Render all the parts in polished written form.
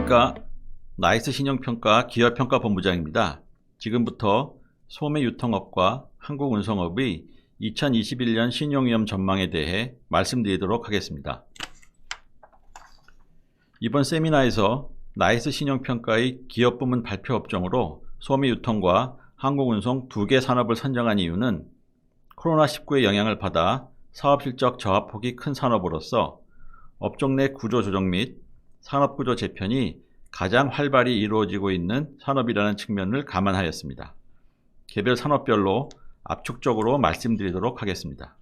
안녕하십니까. 나이스 신용평가 기업평가본부장입니다. 지금부터 소매유통업과 항공운송업의 2021년 신용위험 전망에 대해 말씀드리도록 하겠습니다. 이번 세미나에서 나이스 신용평가의 기업부문 발표 업종으로 소매유통과 항공운송 두 개 산업을 선정한 이유는 코로나19의 영향을 받아 사업실적 저하폭이 큰 산업으로서 업종 내 구조조정 및 산업구조 재편이 가장 활발히 이루어지고 있는 산업이라는 측면을 감안하였습니다. 개별 산업별로 압축적으로 말씀드리도록 하겠습니다.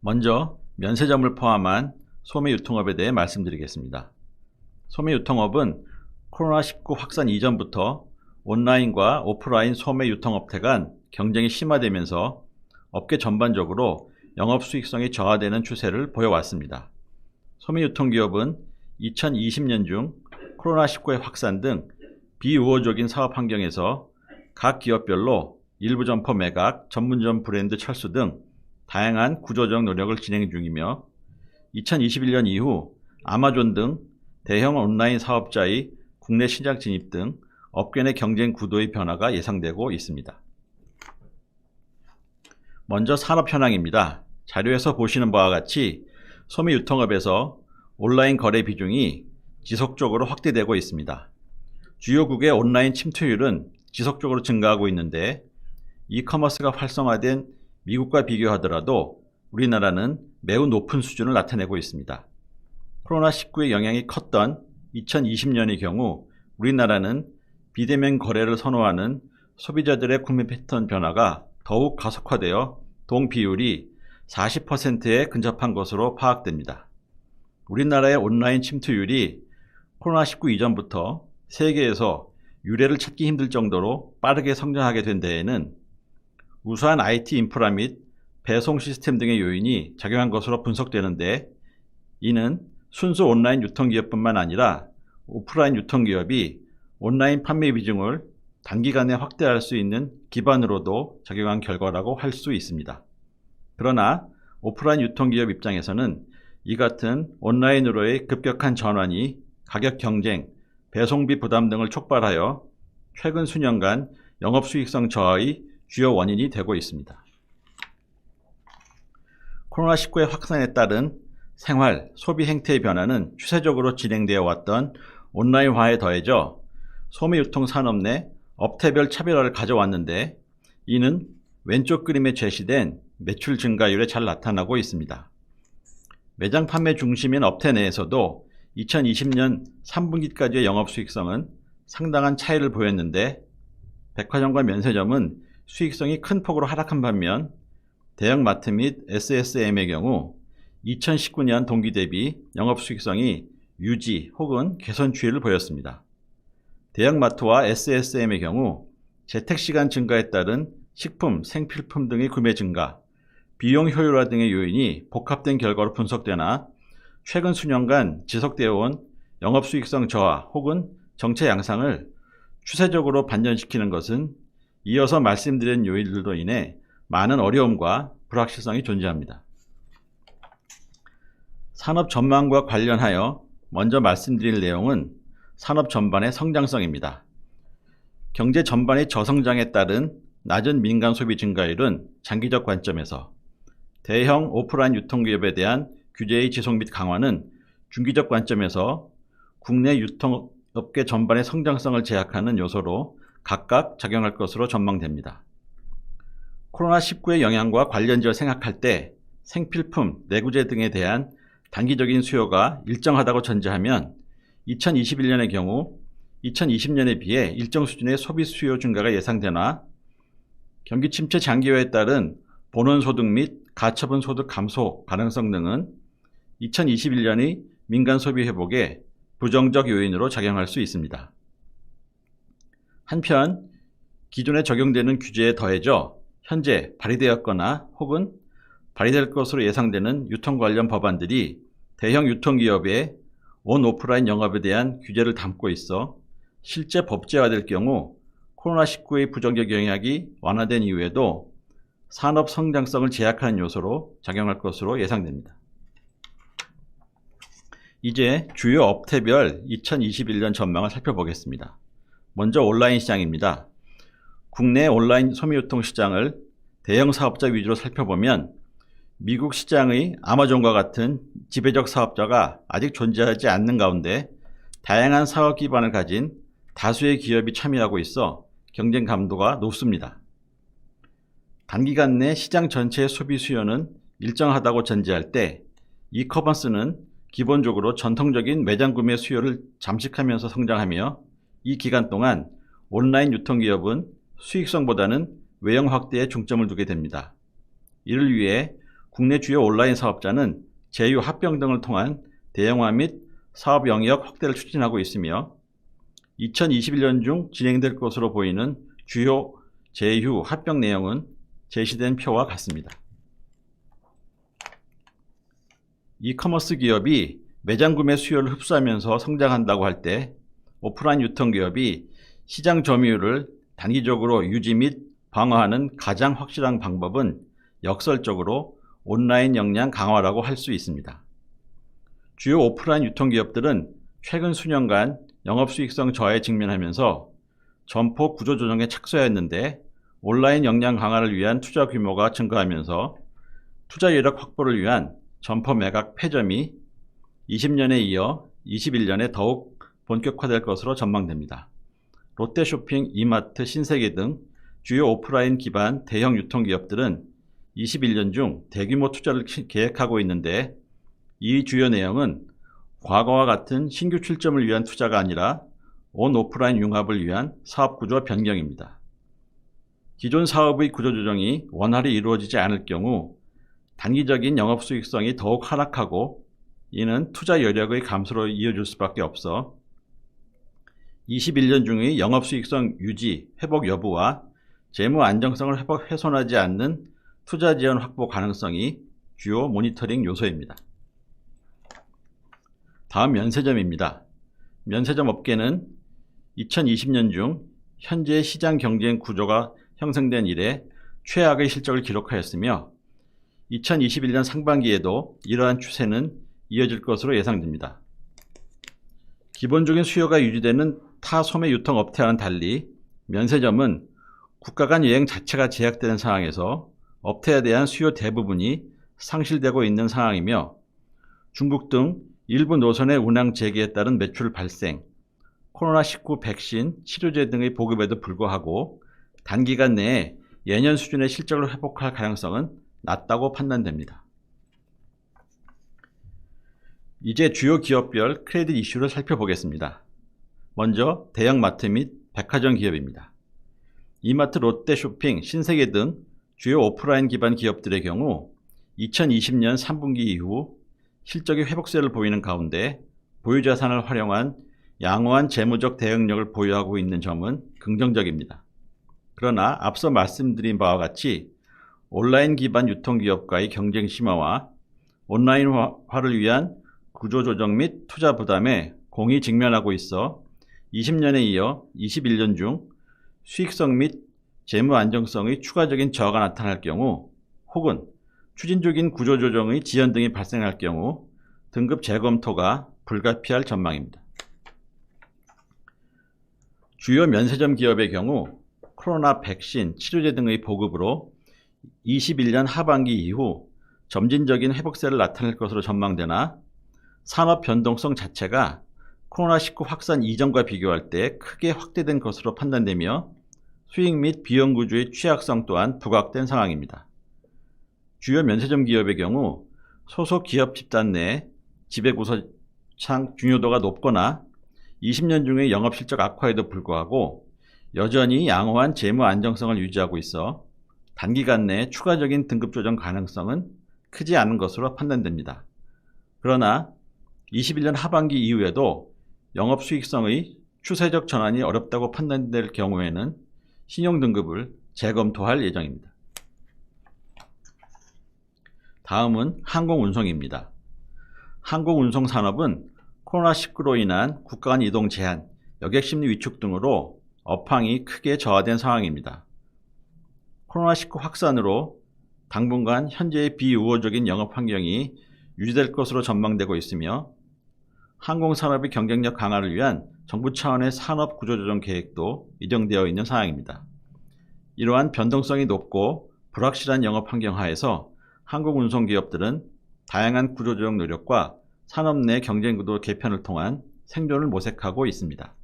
먼저 면세점을 포함한 소매유통업에 대해 말씀드리겠습니다. 소매유통업은 코로나19 확산 이전부터 온라인과 오프라인 소매유통업체 간 경쟁이 심화되면서 업계 전반적으로 영업수익성이 저하되는 추세를 보여왔습니다. 소매유통기업은 2020년 중 코로나19의 확산 등 비우호적인 사업 환경에서 각 기업별로 일부 점포 매각, 전문점 브랜드 철수 등 다양한 구조적 노력을 진행 중이며 2021년 이후 아마존 등 대형 온라인 사업자의 국내 시장 진입 등 업계 내 경쟁 구도의 변화가 예상되고 있습니다. 먼저 산업 현황입니다. 자료에서 보시는 바와 같이 소매유통업에서 온라인 거래 비중이 지속적으로 확대되고 있습니다. 주요국의 온라인 침투율은 지속적으로 증가하고 있는데 이커머스가 활성화된 미국과 비교하더라도 우리나라는 매우 높은 수준을 나타내고 있습니다. 코로나19의 영향이 컸던 2020년의 경우 우리나라는 비대면 거래를 선호하는 소비자들의 구매 패턴 변화가 더욱 가속화되어 동비율이 40%에 근접한 것으로 파악됩니다. 우리나라의 온라인 침투율이 코로나19 이전부터 세계에서 유례를 찾기 힘들 정도로 빠르게 성장하게 된 데에는 우수한 IT 인프라 및 배송 시스템 등의 요인이 작용한 것으로 분석되는데, 이는 순수 온라인 유통기업뿐만 아니라 오프라인 유통기업이 온라인 판매 비중을 단기간에 확대할 수 있는 기반으로도 작용한 결과라고 할 수 있습니다. 그러나 오프라인 유통기업 입장에서는 이 같은 온라인으로의 급격한 전환이 가격 경쟁, 배송비 부담 등을 촉발하여 최근 수년간 영업수익성 저하의 주요 원인이 되고 있습니다. 코로나19의 확산에 따른 생활, 소비 행태의 변화는 추세적으로 진행되어 왔던 온라인화에 더해져 소매유통 산업 내 업태별 차별화를 가져왔는데, 이는 왼쪽 그림에 제시된 매출 증가율에 잘 나타나고 있습니다. 매장 판매 중심인 업태 내에서도 2020년 3분기까지의 영업수익성은 상당한 차이를 보였는데, 백화점과 면세점은 수익성이 큰 폭으로 하락한 반면 대형마트 및 SSM의 경우 2019년 동기 대비 영업수익성이 유지 혹은 개선 추이를 보였습니다. 대형마트와 SSM의 경우 재택시간 증가에 따른 식품, 생필품 등의 구매 증가, 비용 효율화 등의 요인이 복합된 결과로 분석되나 최근 수년간 지속되어 온 영업수익성 저하 혹은 정체 양상을 추세적으로 반전시키는 것은 이어서 말씀드린 요인들로 인해 많은 어려움과 불확실성이 존재합니다. 산업 전망과 관련하여 먼저 말씀드릴 내용은 산업 전반의 성장성입니다. 경제 전반의 저성장에 따른 낮은 민간 소비 증가율은 장기적 관점에서, 대형 오프라인 유통기업에 대한 규제의 지속 및 강화는 중기적 관점에서 국내 유통업계 전반의 성장성을 제약하는 요소로 각각 작용할 것으로 전망됩니다. 코로나19의 영향과 관련지어 생각할 때 생필품, 내구재 등에 대한 단기적인 수요가 일정하다고 전제하면 2021년의 경우 2020년에 비해 일정 수준의 소비 수요 증가가 예상되나 경기 침체 장기화에 따른 본원소득 및 가처분 소득 감소 가능성 등은 2021년의 민간 소비 회복에 부정적 요인으로 작용할 수 있습니다. 한편 기존에 적용되는 규제에 더해져 현재 발의되었거나 혹은 발의될 것으로 예상되는 유통 관련 법안들이 대형 유통기업의 온 오프라인 영업에 대한 규제를 담고 있어 실제 법제화될 경우 코로나19의 부정적 영향이 완화된 이후에도 산업 성장성을 제약하는 요소로 작용할 것으로 예상됩니다. 이제 주요 업태별 2021년 전망을 살펴보겠습니다. 먼저 온라인 시장입니다. 국내 온라인 소매유통 시장을 대형 사업자 위주로 살펴보면 미국 시장의 아마존과 같은 지배적 사업자가 아직 존재하지 않는 가운데 다양한 사업 기반을 가진 다수의 기업이 참여하고 있어 경쟁 감도가 높습니다. 단기간 내 시장 전체의 소비 수요는 일정하다고 전제할 때 이커머스는 기본적으로 전통적인 매장 구매 수요를 잠식하면서 성장하며 이 기간 동안 온라인 유통기업은 수익성보다는 외형 확대에 중점을 두게 됩니다. 이를 위해 국내 주요 온라인 사업자는 제휴, 합병 등을 통한 대형화 및 사업 영역 확대를 추진하고 있으며 2021년 중 진행될 것으로 보이는 주요 제휴, 합병 내용은 제시된 표와 같습니다. 이커머스 기업이 매장 구매 수요를 흡수하면서 성장한다고 할 때 오프라인 유통기업이 시장 점유율을 단기적으로 유지 및 방어하는 가장 확실한 방법은 역설적으로 온라인 역량 강화라고 할 수 있습니다. 주요 오프라인 유통기업들은 최근 수년간 영업수익성 저하에 직면하면서 점포 구조조정에 착수하였는데 온라인 역량 강화를 위한 투자 규모가 증가하면서 투자 여력 확보를 위한 점포 매각 폐점이 20년에 이어 21년에 더욱 본격화될 것으로 전망됩니다. 롯데쇼핑, 이마트, 신세계 등 주요 오프라인 기반 대형 유통기업들은 21년 중 대규모 투자를 계획하고 있는데 이 주요 내용은 과거와 같은 신규 출점을 위한 투자가 아니라 온 오프라인 융합을 위한 사업구조 변경입니다. 기존 사업의 구조조정이 원활히 이루어지지 않을 경우 단기적인 영업수익성이 더욱 하락하고 이는 투자 여력의 감소로 이어질 수밖에 없어 21년 중의 영업수익성 유지, 회복 여부와 재무 안정성을 훼손하지 않는 투자 지원 확보 가능성이 주요 모니터링 요소입니다. 다음 면세점입니다. 면세점 업계는 2020년 중 현재 시장 경쟁 구조가 형성된 이래 최악의 실적을 기록하였으며 2021년 상반기에도 이러한 추세는 이어질 것으로 예상됩니다. 기본적인 수요가 유지되는 타 소매 유통 업태와는 달리 면세점은 국가 간 여행 자체가 제약되는 상황에서 업태에 대한 수요 대부분이 상실되고 있는 상황이며 중국 등 일부 노선의 운항 재개에 따른 매출 발생, 코로나19 백신, 치료제 등의 보급에도 불구하고 단기간 내에 예년 수준의 실적을 회복할 가능성은 낮다고 판단됩니다. 이제 주요 기업별 크레딧 이슈를 살펴보겠습니다. 먼저 대형마트 및 백화점 기업입니다. 이마트, 롯데쇼핑, 신세계 등 주요 오프라인 기반 기업들의 경우 2020년 3분기 이후 실적의 회복세를 보이는 가운데 보유자산을 활용한 양호한 재무적 대응력을 보유하고 있는 점은 긍정적입니다. 그러나 앞서 말씀드린 바와 같이 온라인 기반 유통기업과의 경쟁 심화와 온라인화를 위한 구조조정 및 투자 부담에 공히 직면하고 있어 20년에 이어 21년 중 수익성 및 재무 안정성의 추가적인 저하가 나타날 경우 혹은 추진 중인 구조조정의 지연 등이 발생할 경우 등급 재검토가 불가피할 전망입니다. 주요 면세점 기업의 경우 코로나 백신, 치료제 등의 보급으로 21년 하반기 이후 점진적인 회복세를 나타낼 것으로 전망되나 산업 변동성 자체가 코로나19 확산 이전과 비교할 때 크게 확대된 것으로 판단되며 수익 및 비용 구조의 취약성 또한 부각된 상황입니다. 주요 면세점 기업의 경우 소속 기업 집단 내 지배구조상 중요도가 높거나 20년 중의 영업실적 악화에도 불구하고 여전히 양호한 재무 안정성을 유지하고 있어 단기간 내에 추가적인 등급 조정 가능성은 크지 않은 것으로 판단됩니다. 그러나 21년 하반기 이후에도 영업수익성의 추세적 전환이 어렵다고 판단될 경우에는 신용등급을 재검토할 예정입니다. 다음은 항공운송입니다. 항공운송 산업은 코로나19로 인한 국가 간 이동 제한, 여객심리 위축 등으로 업황이 크게 저하된 상황입니다. 코로나19 확산으로 당분간 현재의 비우호적인 영업 환경이 유지될 것으로 전망되고 있으며 항공산업의 경쟁력 강화를 위한 정부 차원의 산업구조조정 계획도 예정되어 있는 상황입니다. 이러한 변동성이 높고 불확실한 영업 환경 하에서 항공운송기업들은 다양한 구조조정 노력과 산업 내 경쟁구도 개편을 통한 생존을 모색하고 있습니다.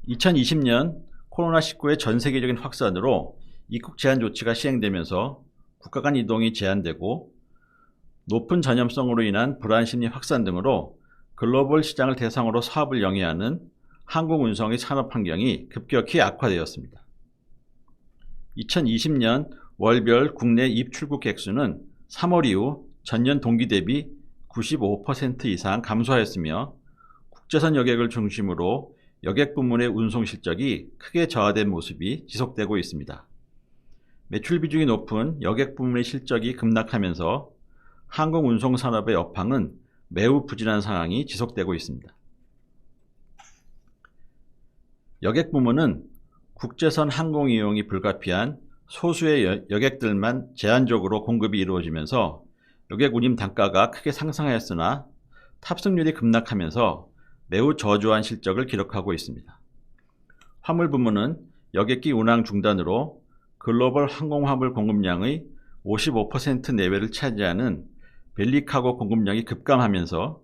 2020년 코로나19의 전세계적인 확산으로 입국 제한 조치가 시행되면서 국가 간 이동이 제한되고 높은 전염성으로 인한 불안심리 확산 등으로 글로벌 시장을 대상으로 사업을 영위하는 항공운송의 산업 환경이 급격히 악화되었습니다. 2020년 월별 국내 입출국 객수는 3월 이후 전년 동기 대비 95% 이상 감소하였으며 국제선 여객을 중심으로 여객 부문의 운송 실적이 크게 저하된 모습이 지속되고 있습니다. 매출 비중이 높은 여객 부문의 실적이 급락하면서 항공운송 산업의 업황은 매우 부진한 상황이 지속되고 있습니다. 여객 부문은 국제선 항공 이용이 불가피한 소수의 여객들만 제한적으로 공급이 이루어지면서 여객 운임 단가가 크게 상승하였으나 탑승률이 급락하면서 매우 저조한 실적을 기록하고 있습니다. 화물 부문은 여객기 운항 중단으로 글로벌 항공화물 공급량의 55% 내외를 차지하는 벨리카고 공급량이 급감하면서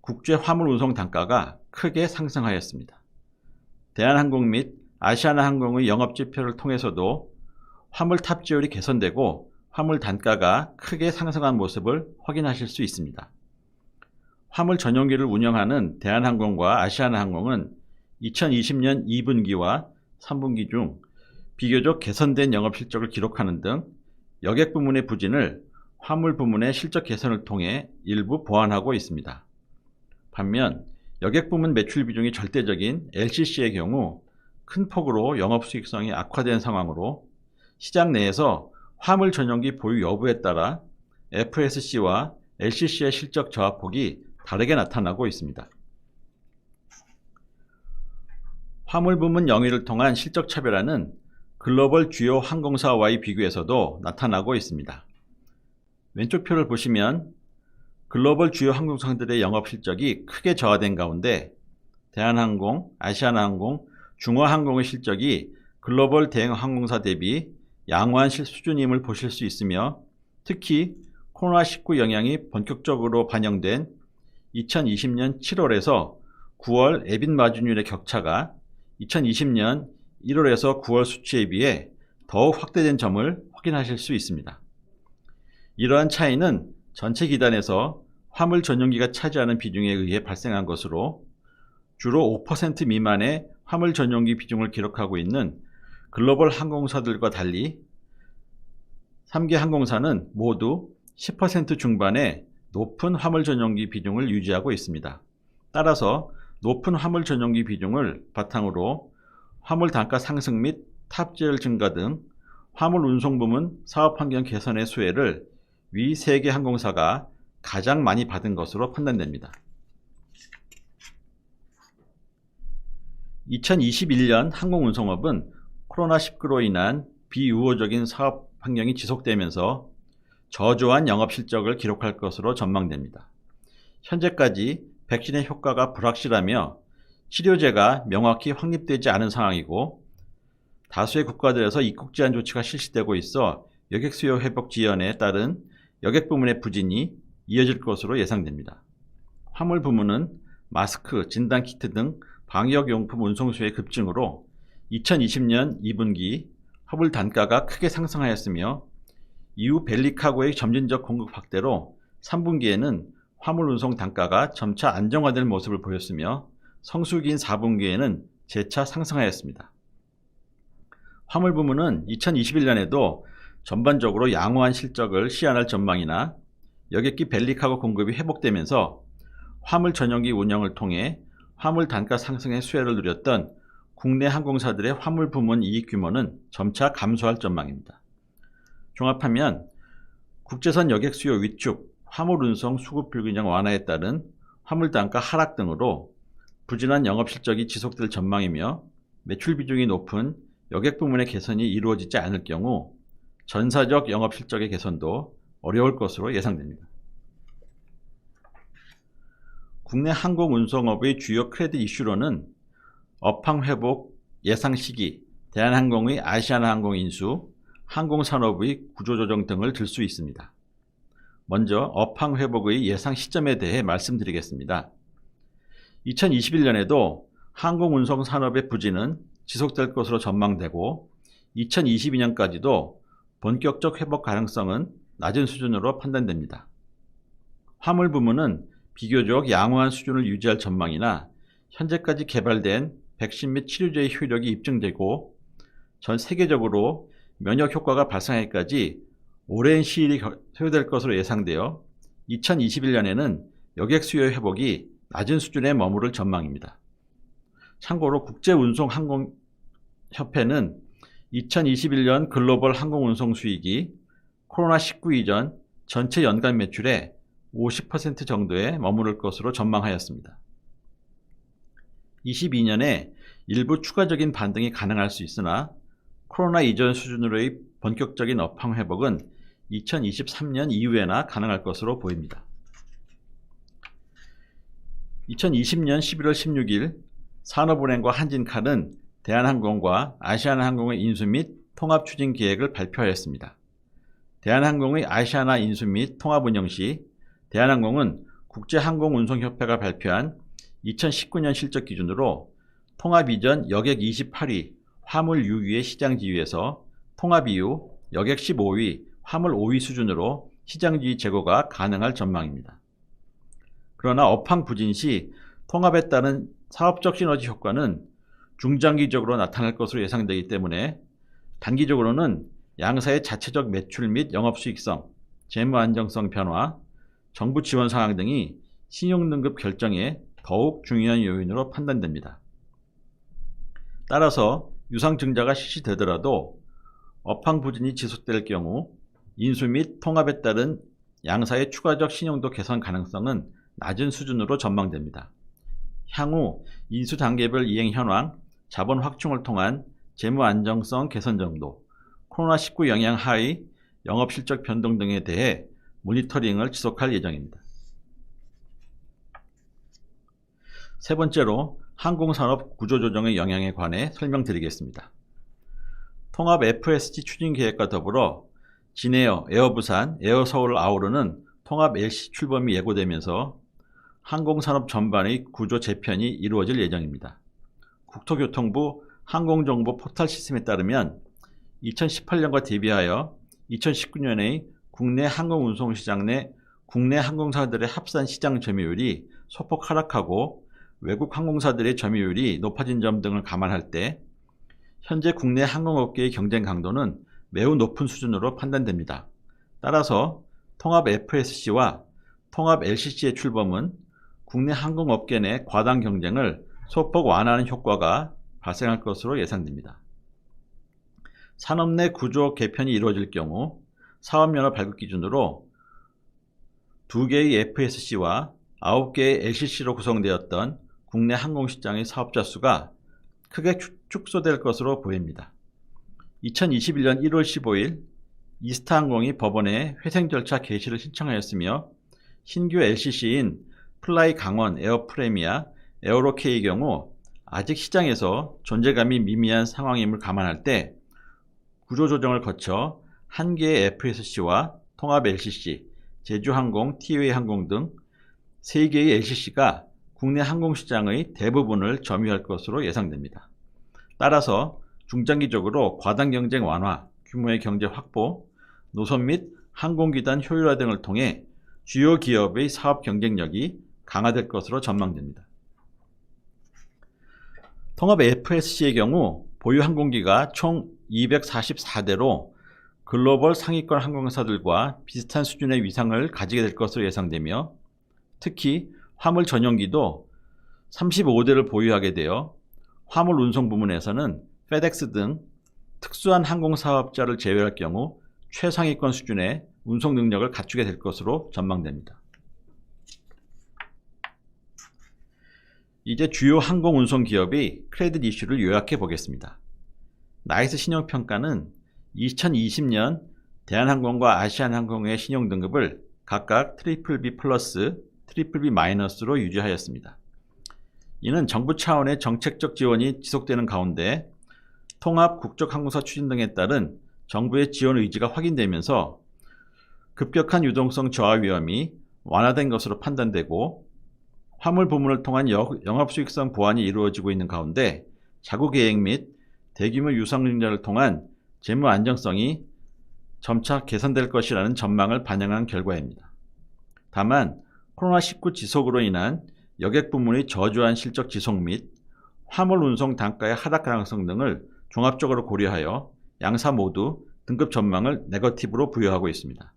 국제 화물 운송 단가가 크게 상승하였습니다. 대한항공 및 아시아나항공의 영업지표를 통해서도 화물 탑재율이 개선되고 화물 단가가 크게 상승한 모습을 확인하실 수 있습니다. 화물 전용기를 운영하는 대한항공과 아시아나항공은 2020년 2분기와 3분기 중 비교적 개선된 영업실적을 기록하는 등 여객 부문의 부진을 화물 부문의 실적 개선을 통해 일부 보완하고 있습니다. 반면 여객 부문 매출 비중이 절대적인 LCC의 경우 큰 폭으로 영업 수익성이 악화된 상황으로 시장 내에서 화물 전용기 보유 여부에 따라 FSC와 LCC의 실적 저하폭이 다르게 나타나고 있습니다. 화물 부문 영위를 통한 실적 차별화는 글로벌 주요 항공사와의 비교에서도 나타나고 있습니다. 왼쪽 표를 보시면 글로벌 주요 항공사들의 영업 실적이 크게 저하된 가운데 대한항공, 아시아나항공, 중화항공의 실적이 글로벌 대형 항공사 대비 양호한 수준임을 보실 수 있으며 특히 코로나19 영향이 본격적으로 반영된 2020년 7월에서 9월 에빗 마진율의 격차가 2020년 1월에서 9월 수치에 비해 더욱 확대된 점을 확인하실 수 있습니다. 이러한 차이는 전체 기단에서 화물 전용기가 차지하는 비중에 의해 발생한 것으로 주로 5% 미만의 화물 전용기 비중을 기록하고 있는 글로벌 항공사들과 달리 3개 항공사는 모두 10% 중반의 높은 화물 전용기 비중을 유지하고 있습니다. 따라서 높은 화물 전용기 비중을 바탕으로 화물 단가 상승 및 탑재율 증가 등 화물 운송 부문 사업 환경 개선의 수혜를 위 3개 항공사가 가장 많이 받은 것으로 판단됩니다. 2021년 항공운송업은 코로나19로 인한 비우호적인 사업 환경이 지속되면서 저조한 영업 실적을 기록할 것으로 전망됩니다. 현재까지 백신의 효과가 불확실하며 치료제가 명확히 확립되지 않은 상황이고 다수의 국가들에서 입국 제한 조치가 실시되고 있어 여객 수요 회복 지연에 따른 여객 부문의 부진이 이어질 것으로 예상됩니다. 화물 부문은 마스크, 진단키트 등 방역용품 운송 수요의 급증으로 2020년 2분기 화물 단가가 크게 상승하였으며 이후 벨리카고의 점진적 공급 확대로 3분기에는 화물 운송 단가가 점차 안정화될 모습을 보였으며 성수기인 4분기에는 재차 상승하였습니다. 화물 부문은 2021년에도 전반적으로 양호한 실적을 시현할 전망이나 여객기 벨리카고 공급이 회복되면서 화물 전용기 운영을 통해 화물 단가 상승의 수혜를 누렸던 국내 항공사들의 화물 부문 이익 규모는 점차 감소할 전망입니다. 종합하면 국제선 여객 수요 위축, 화물 운송 수급 불균형 완화에 따른 화물 단가 하락 등으로 부진한 영업 실적이 지속될 전망이며 매출 비중이 높은 여객 부문의 개선이 이루어지지 않을 경우 전사적 영업 실적의 개선도 어려울 것으로 예상됩니다. 국내 항공운송업의 주요 크레딧 이슈로는 업황 회복 예상 시기, 대한항공의 아시아나항공 인수, 항공산업의 구조조정 등을 들 수 있습니다. 먼저 업황 회복의 예상 시점에 대해 말씀드리겠습니다. 2021년에도 항공운송 산업의 부진은 지속될 것으로 전망되고 2022년까지도 본격적 회복 가능성은 낮은 수준으로 판단됩니다. 화물 부문은 비교적 양호한 수준을 유지할 전망이나 현재까지 개발된 백신 및 치료제의 효력이 입증되고 전 세계적으로 면역 효과가 발생하기까지 오랜 시일이 소요될 것으로 예상되어 2021년에는 여객 수요 회복이 낮은 수준에 머무를 전망입니다. 참고로 국제운송항공협회는 2021년 글로벌 항공운송 수익이 코로나19 이전 전체 연간 매출의 50% 정도에 머무를 것으로 전망하였습니다. 22년에 일부 추가적인 반등이 가능할 수 있으나 코로나 이전 수준으로의 본격적인 업황 회복은 2023년 이후에나 가능할 것으로 보입니다. 2020년 11월 16일 산업은행과 한진칼은 대한항공과 아시아나항공의 인수 및 통합 추진 계획을 발표하였습니다. 대한항공의 아시아나 인수 및 통합 운영 시 대한항공은 국제항공운송협회가 발표한 2019년 실적 기준으로 통합 이전 여객 28위, 화물 6위의 시장 지위에서 통합 이후 여객 15위, 화물 5위 수준으로 시장 지위 제고가 가능할 전망입니다. 그러나 업황 부진 시 통합에 따른 사업적 시너지 효과는 중장기적으로 나타날 것으로 예상되기 때문에 단기적으로는 양사의 자체적 매출 및 영업수익성, 재무 안정성 변화, 정부 지원 상황 등이 신용등급 결정에 더욱 중요한 요인으로 판단됩니다. 따라서 유상증자가 실시되더라도 업황 부진이 지속될 경우 인수 및 통합에 따른 양사의 추가적 신용도 개선 가능성은 낮은 수준으로 전망됩니다. 향후 인수 단계별 이행 현황, 자본 확충을 통한 재무 안정성 개선 정도, 코로나19 영향 하의 영업실적 변동 등에 대해 모니터링을 지속할 예정입니다. 세 번째로 항공산업 구조조정의 영향에 관해 설명드리겠습니다. 통합 FSG 추진 계획과 더불어 진에어, 에어부산, 에어서울을 아우르는 통합 LCC 출범이 예고되면서 항공산업 전반의 구조 재편이 이루어질 예정입니다. 국토교통부 항공정보 포털 시스템에 따르면 2018년과 대비하여 2019년의 국내 항공운송시장 내 국내 항공사들의 합산 시장 점유율이 소폭 하락하고 외국 항공사들의 점유율이 높아진 점 등을 감안할 때 현재 국내 항공업계의 경쟁 강도는 매우 높은 수준으로 판단됩니다. 따라서 통합 FSC와 통합 LCC의 출범은 국내 항공업계 내 과당 경쟁을 소폭 완화하는 효과가 발생할 것으로 예상됩니다. 산업 내 구조 개편이 이루어질 경우 사업연합 발급 기준으로 2개의 FSC와 9개의 LCC로 구성되었던 국내 항공시장의 사업자 수가 크게 축소될 것으로 보입니다. 2021년 1월 15일 이스타항공이 법원에 회생 절차 개시를 신청하였으며 신규 LCC인 플라이 강원, 에어프레미아, 에어로케의 경우 아직 시장에서 존재감이 미미한 상황임을 감안할 때 구조조정을 거쳐 한 개의 FSC와 통합 LCC, 제주항공, 티웨이항공 등 3개의 LCC가 국내 항공시장의 대부분을 점유할 것으로 예상됩니다. 따라서 중장기적으로 과당 경쟁 완화, 규모의 경제 확보, 노선 및 항공기단 효율화 등을 통해 주요 기업의 사업 경쟁력이 강화될 것으로 전망됩니다. 통합 FSC의 경우 보유 항공기가 총 244대로 글로벌 상위권 항공사들과 비슷한 수준의 위상을 가지게 될 것으로 예상되며 특히 화물 전용기도 35대를 보유하게 되어 화물 운송 부문에서는 페덱스 등 특수한 항공사업자를 제외할 경우 최상위권 수준의 운송 능력을 갖추게 될 것으로 전망됩니다. 이제 주요 항공운송 기업의 크레딧 이슈를 요약해 보겠습니다. 나이스 신용평가는 2020년 대한항공과 아시아나항공의 신용등급을 각각 BBB+, BBB-로 유지하였습니다. 이는 정부 차원의 정책적 지원이 지속되는 가운데 통합 국적항공사 추진 등에 따른 정부의 지원 의지가 확인되면서 급격한 유동성 저하 위험이 완화된 것으로 판단되고 화물 부문을 통한 영업수익성 보완이 이루어지고 있는 가운데 자구 계획 및 대규모 유상증자를 통한 재무 안정성이 점차 개선될 것이라는 전망을 반영한 결과입니다. 다만 코로나19 지속으로 인한 여객 부문의 저조한 실적 지속 및 화물 운송 단가의 하락 가능성 등을 종합적으로 고려하여 양사 모두 등급 전망을 네거티브로 부여하고 있습니다.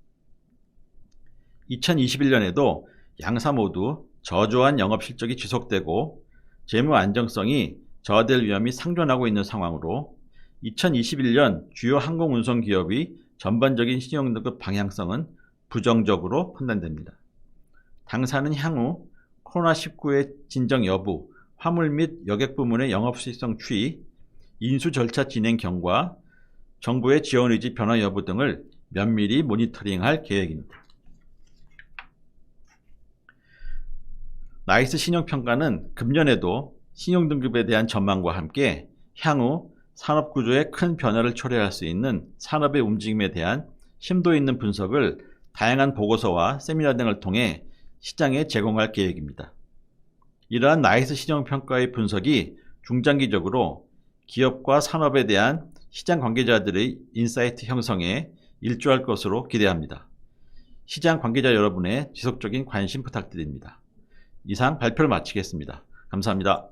2021년에도 양사 모두 저조한 영업 실적이 지속되고 재무 안정성이 저하될 위험이 상존하고 있는 상황으로 2021년 주요 항공운송 기업의 전반적인 신용등급 방향성은 부정적으로 판단됩니다. 당사는 향후 코로나19의 진정 여부, 화물 및 여객 부문의 영업수익성 추이, 인수 절차 진행 경과, 정부의 지원 의지 변화 여부 등을 면밀히 모니터링할 계획입니다. 나이스 신용평가는 금년에도 신용등급에 대한 전망과 함께 향후 산업구조에 큰 변화를 초래할 수 있는 산업의 움직임에 대한 심도 있는 분석을 다양한 보고서와 세미나 등을 통해 시장에 제공할 계획입니다. 이러한 나이스 신용평가의 분석이 중장기적으로 기업과 산업에 대한 시장 관계자들의 인사이트 형성에 일조할 것으로 기대합니다. 시장 관계자 여러분의 지속적인 관심 부탁드립니다. 이상 발표를 마치겠습니다. 감사합니다.